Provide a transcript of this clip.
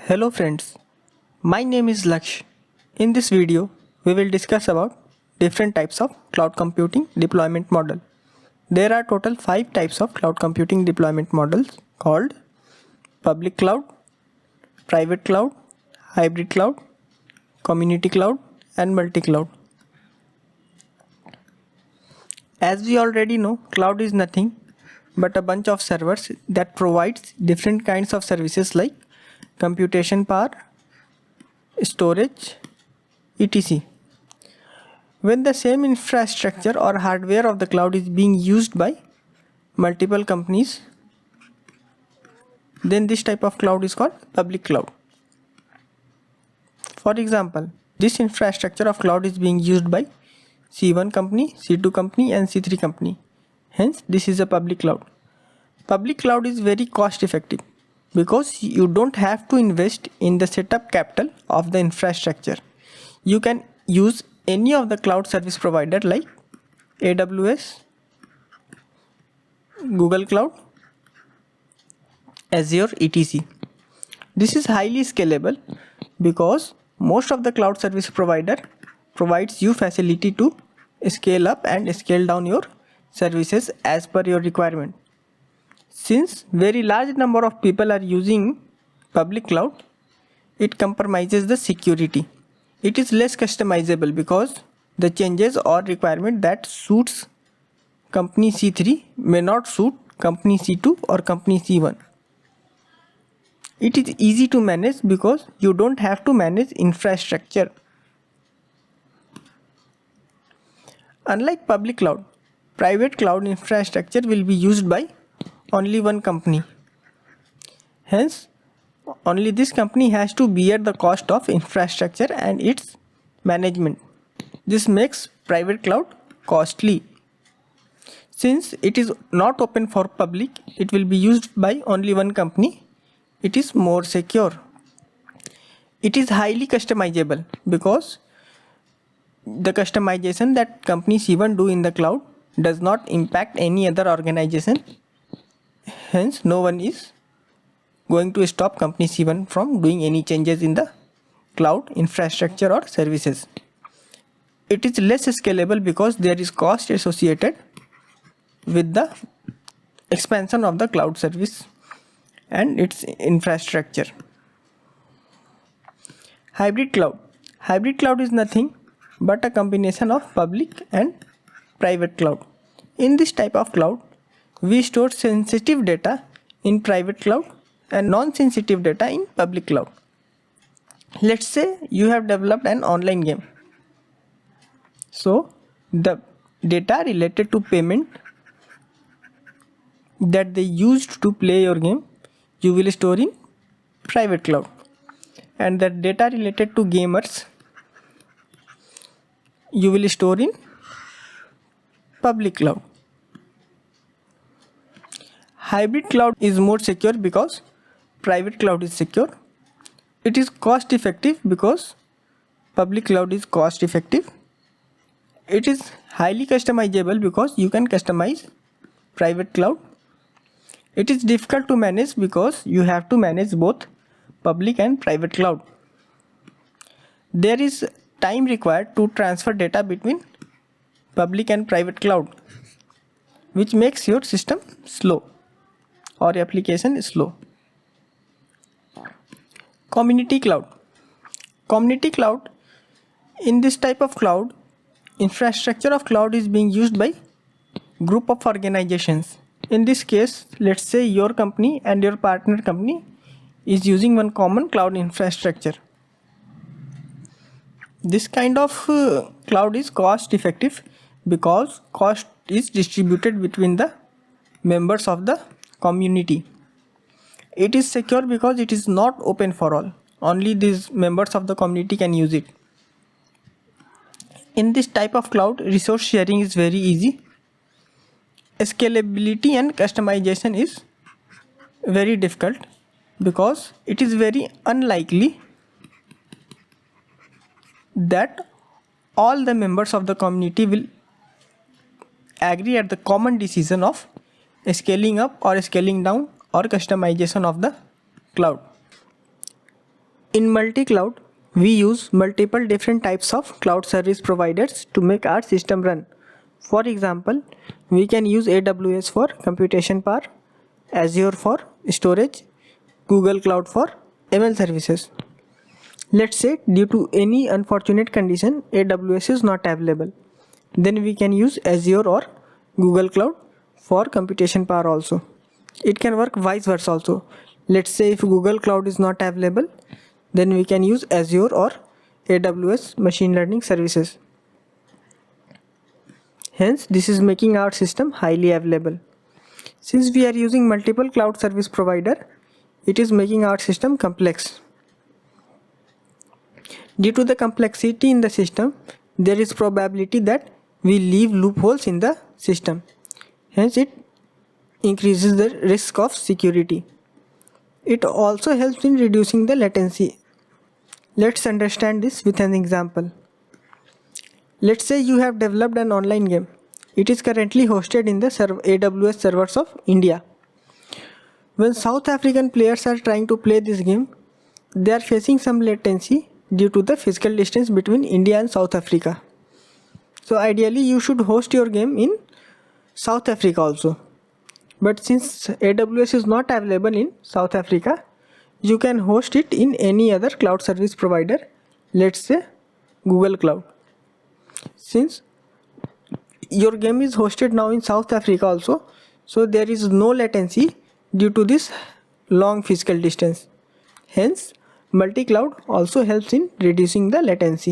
Hello friends, my name is Laksh. In this video, we will discuss about different types of cloud computing deployment model. There are total 5 types of cloud computing deployment models called public cloud, private cloud, hybrid cloud, community cloud and multi-cloud. As we already know, cloud is nothing but a bunch of servers that provides different kinds of services like computation power, storage, etc. When the same infrastructure or hardware of the cloud is being used by multiple companies, then this type of cloud is called public cloud. For example, this infrastructure of cloud is being used by C1 company, C2 company and C3 company. Hence, this is a public cloud. Public cloud is very cost effective because you don't have to invest in the setup capital of the infrastructure. You can use any of the cloud service provider like AWS, Google Cloud, Azure, etc. This is highly scalable because most of the cloud service provider provides you facility to scale up and scale down your services as per your requirement. Since very large number of people are using public cloud, it compromises the security. It is less customizable because the changes or requirement that suits company C3 may not suit company C2 or company C1. It is easy to manage because you don't have to manage infrastructure. Unlike public cloud, private cloud infrastructure will be used by only one company. Hence, only this company has to bear the cost of infrastructure and its management. This makes private cloud costly. Since it is not open for public, it will be used by only one company. It is more secure. It is highly customizable because the customization that company C1 do in the cloud does not impact any other organization. Hence, no one is going to stop company C1 from doing any changes in the cloud infrastructure or services. It is less scalable because there is cost associated with the expansion of the cloud service and its infrastructure. Hybrid cloud. Hybrid cloud is nothing but a combination of public and private cloud. In this type of cloud, we store sensitive data in private cloud and non-sensitive data in public cloud. Let's say you have developed an online game. So the data related to payment that they used to play your game, you will store in private cloud, and the data related to gamers you will store in public cloud. Hybrid cloud is more secure because private cloud is secure. It is cost effective because public cloud is cost effective. It is highly customizable because you can customize private cloud. It is difficult to manage because you have to manage both public and private cloud. There is time required to transfer data between public and private cloud, which makes your system slow or application slow. Community cloud. Community cloud. In this type of cloud, infrastructure of cloud is being used by group of organizations. In this case, let's say your company and your partner company is using one common cloud infrastructure. This kind of cloud is cost effective because cost is distributed between the members of the community. It is secure because it is not open for all. Only these members of the community can use it. In this type of cloud, resource sharing is very easy. Scalability and customization is very difficult because it is very unlikely that all the members of the community will agree at the common decision of scaling up or scaling down or customization of the cloud. In multi-cloud, we use multiple different types of cloud service providers to make our system run. For example, we can use AWS for computation power, Azure for storage, Google Cloud for ML services. Let's say due to any unfortunate condition AWS is not available. Then we can use Azure or Google Cloud for computation power also. It can work vice versa also. Let's say if Google Cloud is not available, then we can use Azure or AWS machine learning services. Hence, this is making our system highly available. Since we are using multiple cloud service provider, it is making our system complex. Due to the complexity in the system, there is probability that we leave loopholes in the system. Hence, it increases the risk of security. It also helps in reducing the latency. Let's understand this with an example. Let's say you have developed an online game. It is currently hosted in the AWS servers of India. When South African players are trying to play this game, they are facing some latency due to the physical distance between India and South Africa. So ideally you should host your game in South Africa also. But since AWS is not available in South Africa, you can host it in any other cloud service provider, let's say Google Cloud. Since your game is hosted now in South Africa also, so there is no latency due to this long physical distance. Hence, multi-cloud also helps in reducing the latency.